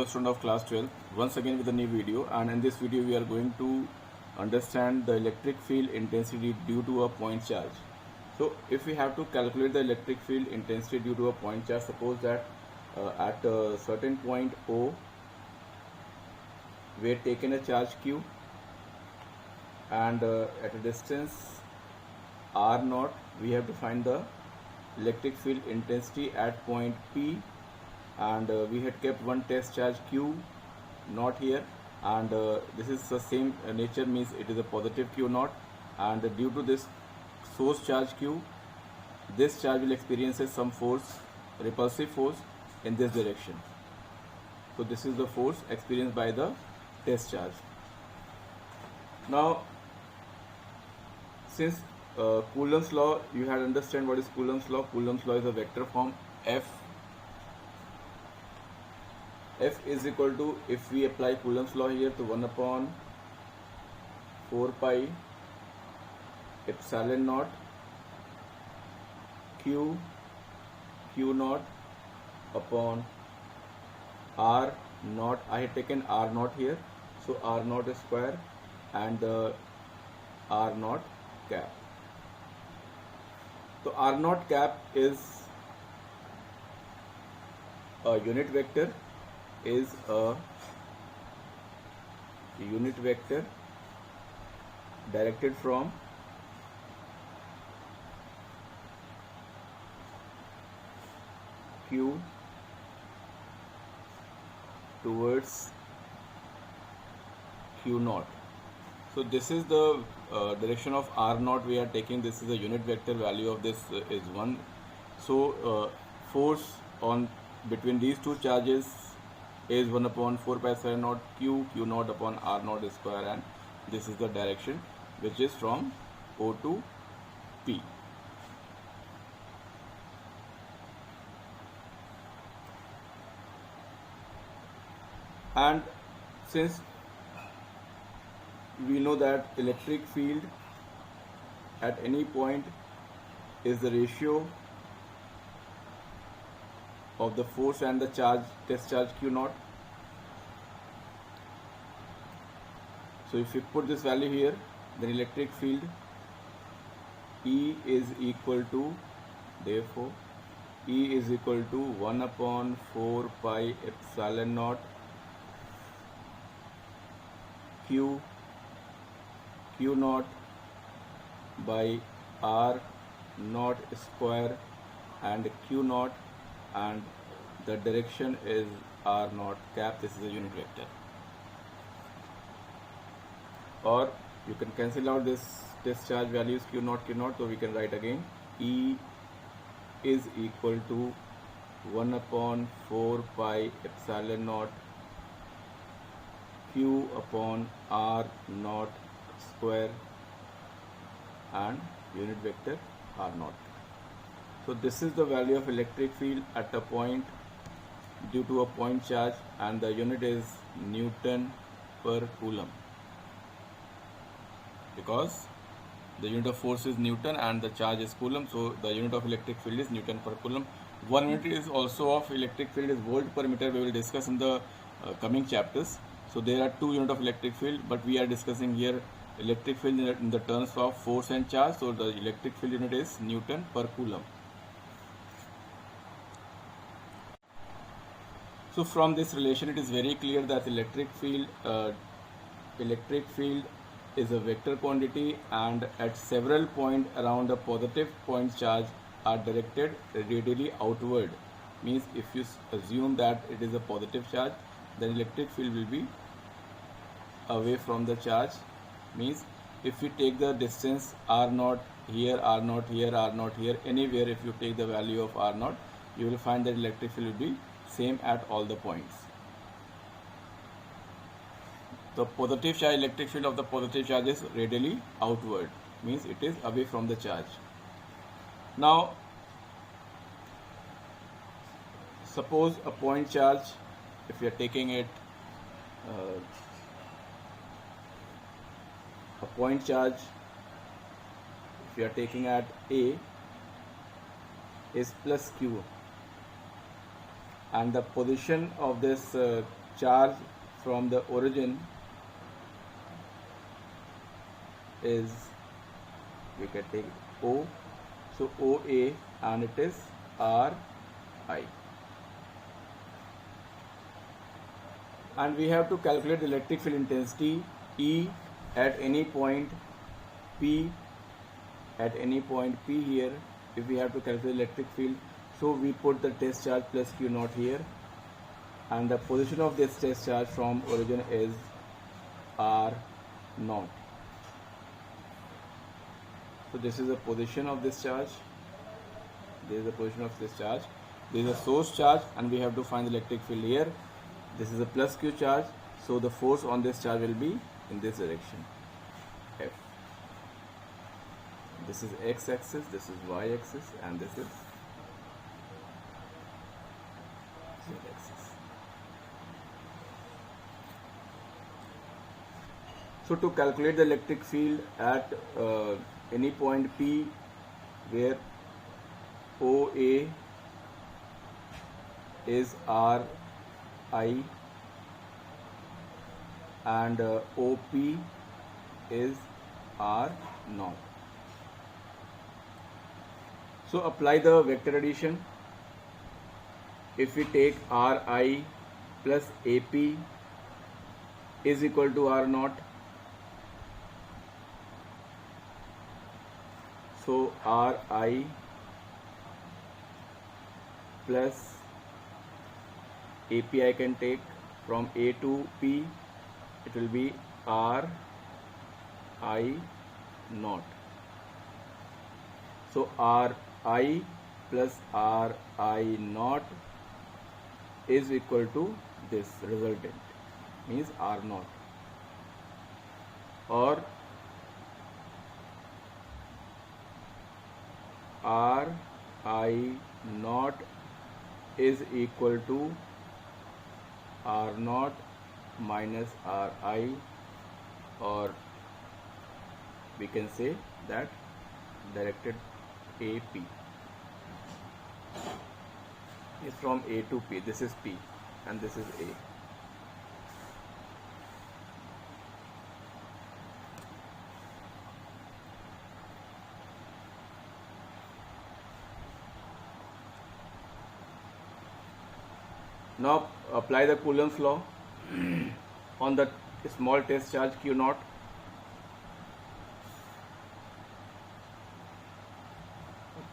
student of class 12 once again with a new video, and in this video we are going to understand the electric field intensity due to a point charge. So if we have to calculate the electric field intensity due to a point charge, suppose that at a certain point O we are taken a charge Q, and at a distance R0 we have to find the electric field intensity at point P, and we had kept one test charge Q not here, and this is the same nature, means it is a positive Q naught, and due to this source charge Q, this charge will experience some force, repulsive force in this direction. So this is the force experienced by the test charge. Now since Coulomb's law, you had understand what is Coulomb's law. Coulomb's law is a vector form. F is equal to, if we apply Coulomb's law here, to 1 upon 4 pi epsilon naught Q naught upon R naught. I had taken R naught here, so R naught square and R naught cap. So R naught cap is a unit vector, directed from Q towards Q naught. So this is the direction of R naught we are taking. This is a unit vector. Value of this is 1. So force on between these two charges is 1 upon 4 pi epsilon naught Q naught upon R naught square, and this is the direction which is from O to P. And since we know that electric field at any point is the ratio of the force and the charge, test charge Q naught. So if we put this value here, then electric field E is equal to, therefore E is equal to 1 upon 4 pi epsilon naught Q naught by R naught square and Q naught, and the direction is R naught cap. This is a unit vector. Or you can cancel out this test charge values Q naught, so we can write again E is equal to 1 upon 4 pi epsilon naught Q upon R naught square and unit vector R naught. So this is the value of electric field at a point due to a point charge, and the unit is Newton per Coulomb, because the unit of force is Newton and the charge is Coulomb, so the unit of electric field is Newton per Coulomb. One unit is also of electric field is volt per meter. We will discuss in the coming chapters. So there are two units of electric field, but we are discussing here electric field in the terms of force and charge. So the electric field unit is Newton per Coulomb. So from this relation, it is very clear that electric field is a vector quantity, and at several points around a positive point charge are directed radially outward. Means if you assume that it is a positive charge, then electric field will be away from the charge. Means if you take the distance R naught here, R naught here, R naught here, anywhere, if you take the value of R naught, you will find that electric field will be same at all the points. The positive charge, electric field of the positive charge is radially outward, means it is away from the charge. Now suppose a point charge, if we are taking it a point charge, if we are taking at A is plus Q, and the position of this charge from the origin is, we can take O, so OA, and it is RI. And we have to calculate the electric field intensity E at any point P, at any point P here. If we have to calculate electric field, so we put the test charge plus Q naught here, and the position of this test charge from origin is R naught. So this is the position of this charge. This is the position of this charge. This is a source charge, and we have to find the electric field here. This is a plus Q charge, so the force on this charge will be in this direction, F. This is X axis, this is Y axis, and this is Z axis. So to calculate the electric field at any point P where OA is RI and OP is R naught. So apply the vector addition. If we take RI plus AP is equal to R naught, so RI plus AP I can take from A to P, it will be RI naught. So RI plus RI naught is equal to this resultant, means R naught, or RI naught is equal to R naught minus RI, or we can say that directed AP is from A to P. This is P and this is A. Now apply the Coulomb's law on the small test charge Q naught.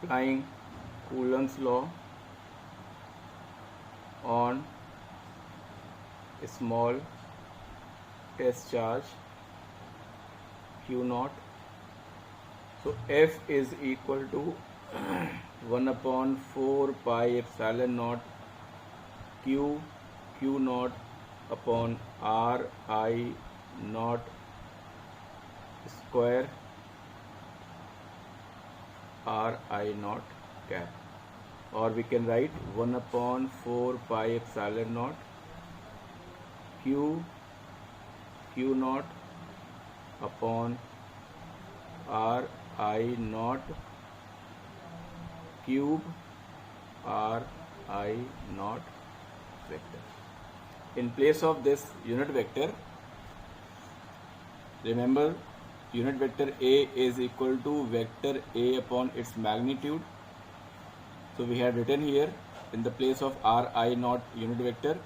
Applying Coulomb's law on a small test charge Q naught. So F is equal to 1 upon 4 pi epsilon naught Q naught upon RI naught square RI naught cap, or we can write 1 upon 4 pi epsilon naught Q naught upon RI naught cube RI naught vector. In place of this unit vector, remember unit vector A is equal to vector A upon its magnitude. So we have written here in the place of RI naught unit vector,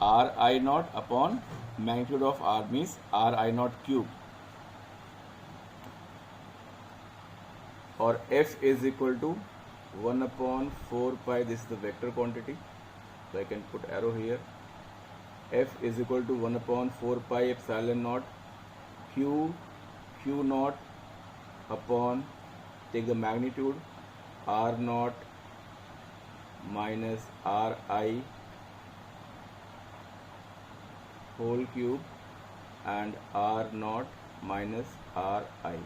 RI naught upon magnitude of R means RI naught cube, or F is equal to 1 upon 4 pi, this is the vector quantity, so I can put arrow here. F is equal to 1 upon 4 pi epsilon naught Q naught upon, take the magnitude, R naught minus RI whole cube and R naught minus RI.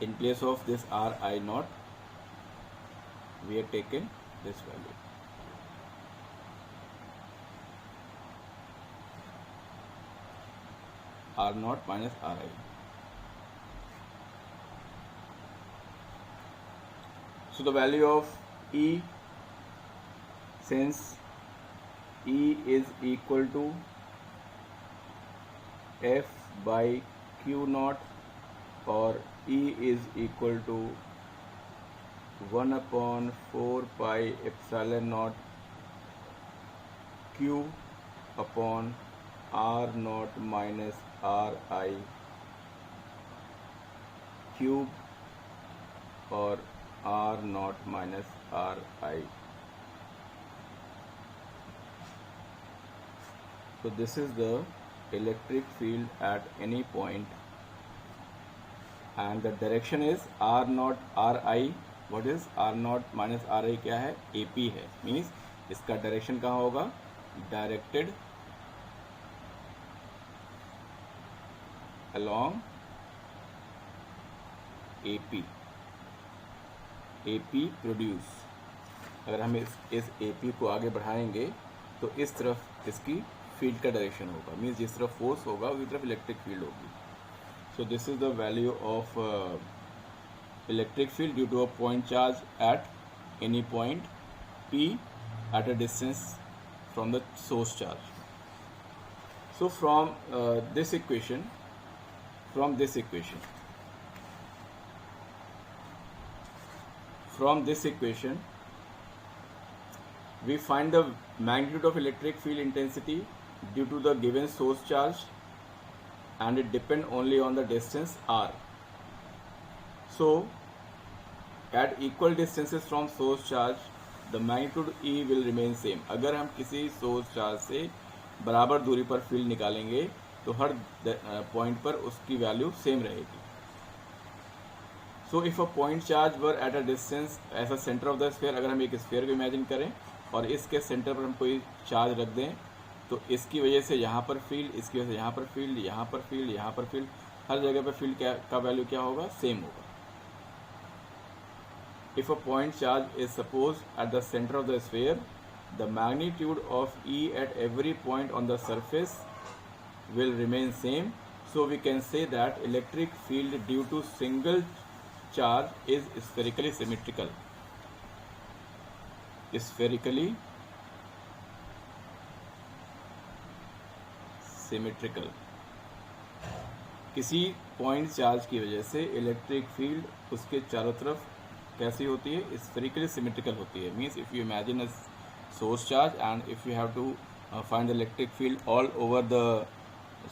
In place of this RI naught, we have taken this value. R naught minus RI. So the value of E, since E is equal to F by Q naught, or E is equal to 1/4 pi epsilon naught Q upon R naught minus Ri cube, or R naught minus Ri. So this is the electric field at any point, and the direction is R naught Ri. What is R naught minus Ri? क्या है? AP है. Means इसका direction कहाँ होगा? Directed along AP. AP produce. अगर हम इस AP को आगे बढ़ाएंगे तो इस तरफ इसकी फील्ड का डायरेक्शन होगा. मीन्स जिस तरफ फोर्स होगा उसी तरफ इलेक्ट्रिक फील्ड होगी. So this is the value of electric field due to a point charge at any point P at a distance from the source charge. So from this equation we find the magnitude of electric field intensity due to the given source charge, and it depend only on the distance r. So at equal distances from source charge the magnitude E will remain same. अगर हम किसी source charge से बराबर दूरी पर field निकालेंगे तो हर point पर उसकी वैल्यू सेम रहेगी. So if a point charge were at a distance as a centre of the sphere, अगर हम एक स्फीयर को इमेजिन करें और इसके सेंटर पर हम कोई चार्ज रख दें तो इसकी वजह से यहाँ पर फील्ड, इसकी वजह से यहाँ पर फील्ड, यहाँ पर फील्ड, यहाँ पर फील्ड, हर जगह पर फील्ड का वैल्यू क्या होगा? सेम होगा. If a point charge is supposed at the center of the sphere, the magnitude of E at every point on the surface will remain same. So we can say that electric field due to single charge is spherically symmetrical. Spherically symmetrical. किसी point charge की वजह से electric field उसके चारों तरफ कैसी होती है? स्फेरिकली सिमेट्रिकल होती है. Means if you imagine a source charge and if you have to find the electric field all over the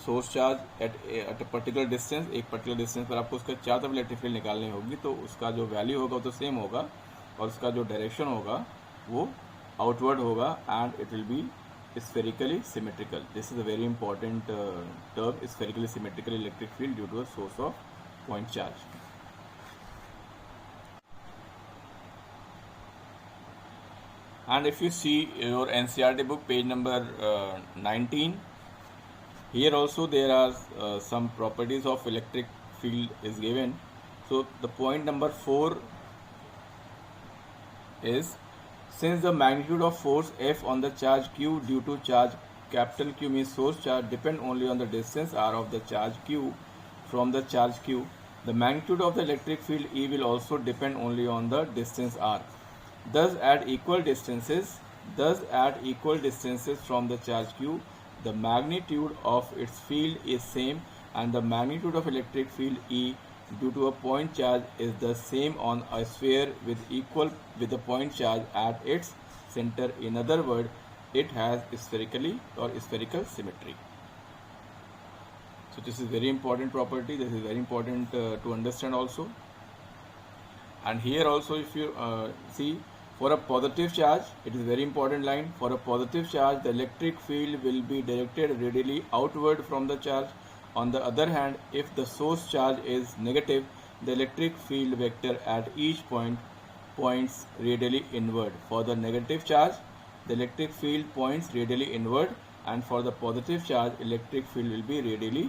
source charge at a particular distance, एक पर्टिकुलर डिस्टेंस पर आपको उसका चारों तरफ इलेक्ट्रिक फील्ड निकालनी होगी, तो उसका जो वैल्यू होगा वो तो सेम होगा और उसका जो डायरेक्शन होगा वो आउटवर्ड होगा, and it will be spherically symmetrical. This is a very important term, spherically symmetrical electric field due to a source of point charge. And if you see your NCERT book page number 19, here also there are some properties of electric field is given. So the point number 4 is, since the magnitude of force F on the charge Q due to charge capital Q means source charge depend only on the distance r of the charge Q from the charge Q, the magnitude of the electric field E will also depend only on the distance r. Thus at equal distances from the charge Q, the magnitude of its field is same, and the magnitude of electric field E due to a point charge is the same on a sphere with the point charge at its center. In other words, it has spherical symmetry. So this is very important property. This is very important to understand also. And here also, if you see, for a positive charge, it is very important line. For a positive charge, the electric field will be directed radially outward from the charge. On the other hand, if the source charge is negative, the electric field vector at each point points radially inward. For the negative charge, the electric field points radially inward, and for the positive charge, electric field will be radially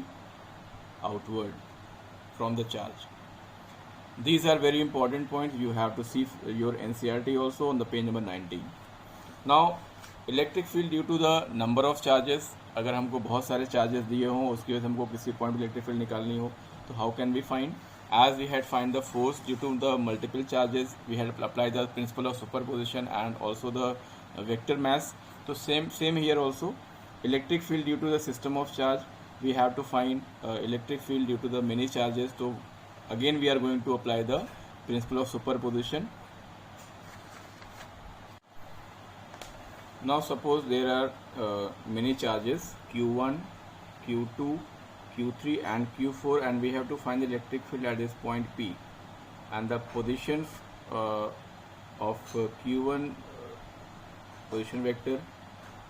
outward from the charge. These are very important points. You have to see your NCERT also on the page number 19. Now electric field due to the number of charges, अगर हमको बहुत सारे charges दिए हों उसकी वजह से हमको किसी पॉइंट पर इलेक्ट्रिक फील्ड निकालनी हो तो how can we find? as we had find the force due to the multiple charges, we had applied the principle of superposition and also the vector mass. So same here also, electric field due to the system of charge, we have to find electric field due to the many charges. So again we are going to apply the principle of superposition. Now suppose there are many charges Q1, Q2, Q3 and Q4, and we have to find the electric field at this point P, and the positions of Q1 position vector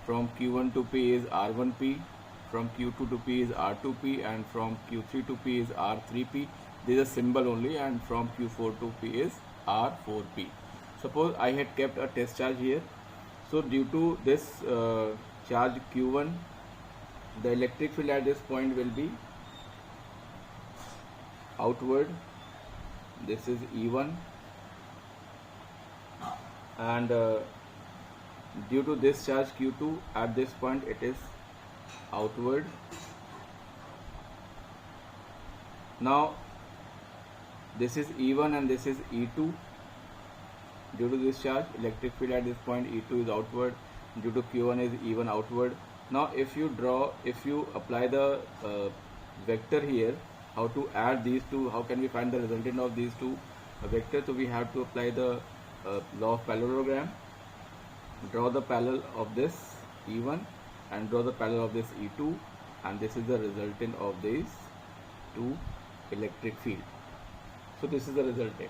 from Q1 to P is R1P, from Q2 to P is R2P, and from Q3 to P is R3P. This is a symbol only, and from Q4 to P is R4P. Suppose I had kept a test charge here. So due to this charge Q1, the electric field at this point will be outward. This is E1, and due to this charge Q2, at this point it is outward. Now this is E1 and this is E2. Due to this charge, electric field at this point E2 is outward, due to Q1 is E1 outward. Now if you apply the vector here, how to add these two, how can we find the resultant of these two vectors? So we have to apply the law of parallelogram. Draw the parallel of this E1 and draw the parallel of this E2, and this is the resultant of these two electric field. So this is the resultant.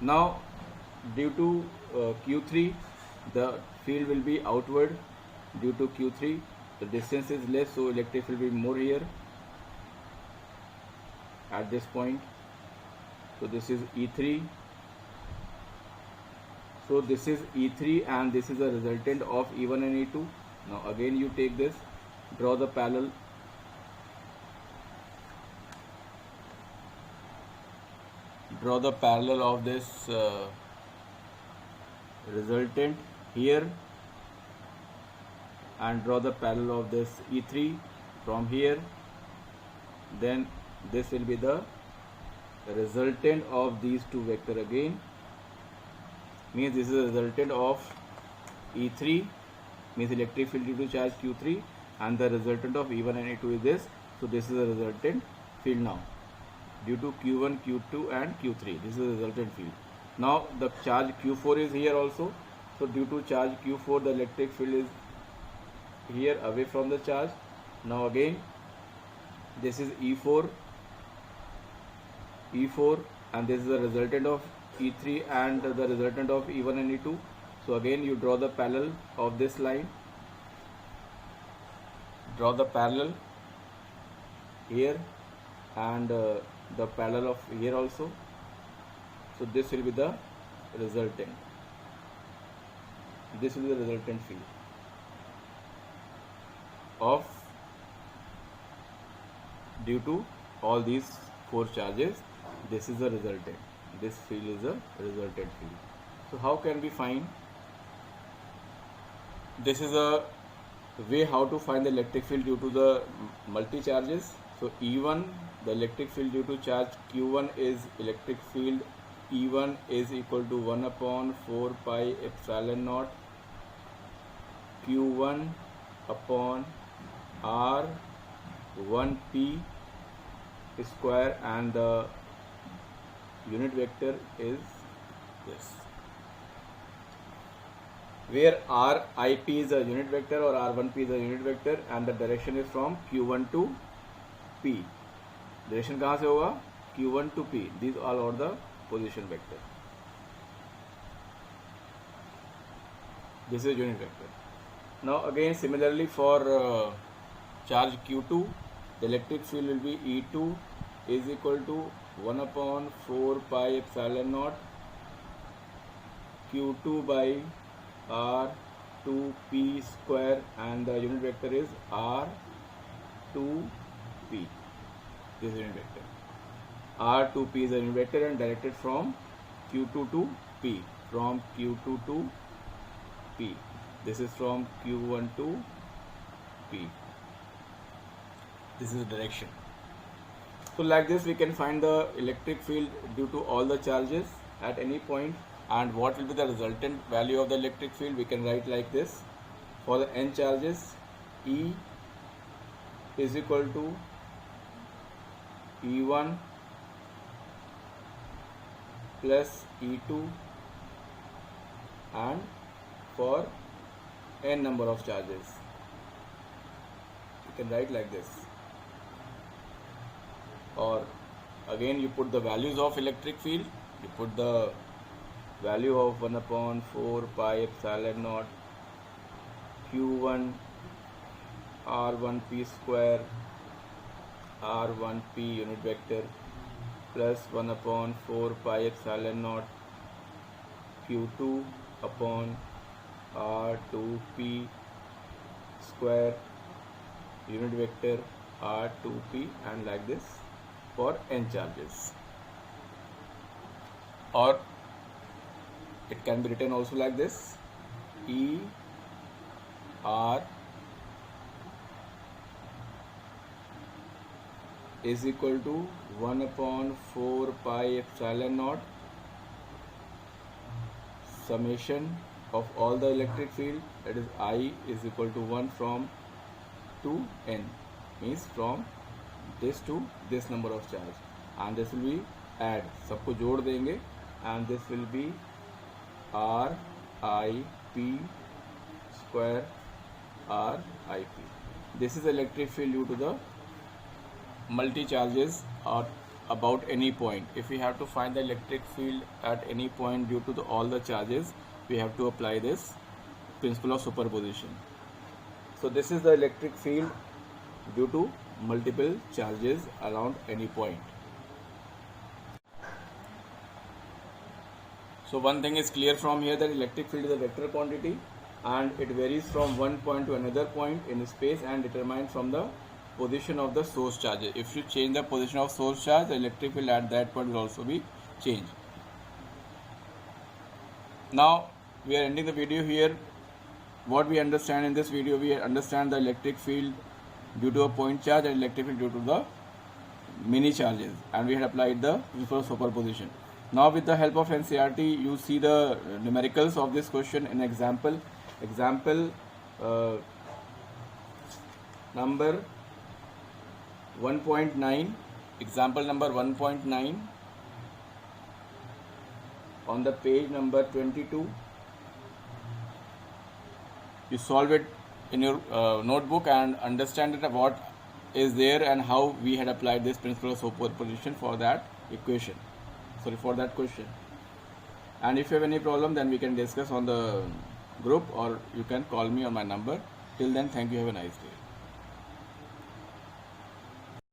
Now due to Q3, the field will be outward. Due to Q3, the distance is less, so electric field will be more here at this point. So this is E3. So this is E3 and this is the resultant of E1 and E2. Now again you take this, draw the parallel. Draw the parallel of this resultant here, and draw the parallel of this E3 from here. Then this will be the resultant of these two vector again, means this is the resultant of E3, means electric field due to charge Q3, and the resultant of E1 and E2 is this. So this is the resultant field now due to Q1, Q2 and Q3. This is the resultant field. Now the charge Q4 is here also. So due to charge Q4, the electric field is here away from the charge. Now again this is E4, and this is the resultant of E3 and the resultant of E1 and E2. So again you draw the parallel of this line. Draw the parallel here and the parallel of here also. So this will be the resultant. This will be the resultant field of, due to all these four charges, this is the resultant. This field is a resultant field. So how can we find? This is a way how to find the electric field due to the multi charges. So E1, the electric field due to charge Q1 is electric field E1 is equal to 1 upon 4 pi epsilon naught Q1 upon R1P square, and the unit vector is this, where RIP is a unit vector or R1P is a unit vector, and the direction is from Q1 to P. Direction कहाँ से होगा? Q1 to P. These all are the position vector. This is unit vector. Now again similarly for charge Q2, the electric field will be E2 is equal to 1 upon 4 pi epsilon naught Q2 by R2P square, and the unit vector is R2P. This is unit vector. R2P is a unit vector and directed from Q2 to P. From Q2 to P. This is from Q1 to P. This is the direction. So like this we can find the electric field due to all the charges at any point, and what will be the resultant value of the electric field we can write like this. For the n charges, E is equal to E1 plus E2, and for n number of charges you can write like this. Or again you put the values of electric field, you put the value of 1 upon 4 pi epsilon naught q1 r1p square r1p unit vector plus 1 upon 4 pi epsilon naught q2 upon r2p square unit vector r2p, and like this for n charges. Or it can be written also like this: E R is equal to 1 upon 4 pi epsilon naught summation of all the electric field, that is I is equal to 1 from to n, means from this to this number of charge, and this will be add, सबको जोड़ देंगे, and this will be R I P square R I P. This is electric field due to the multi charges or about any point. If we have to find the electric field at any point due to all the charges, we have to apply this principle of superposition. So this is the electric field due to multiple charges around any point. So one thing is clear from here, that electric field is a vector quantity and it varies from one point to another point in space and determined from the position of the source charge. If you change the position of source charge, the electric field at that point will also be changed. Now we are ending the video here. What we understand in this video, we understand the electric field due to a point charge and electric field due to the many charges, and we had applied the principle of superposition. Now with the help of NCERT, you see the numericals of this question in example. Example number 1.9, example number 1.9 on the page number 22. You solve it in your notebook and understand it, what is there and how we had applied this principle of superposition for that equation, for that question. And if you have any problem, then we can discuss on the group, or you can call me on my number. Till then, thank you, have a nice day.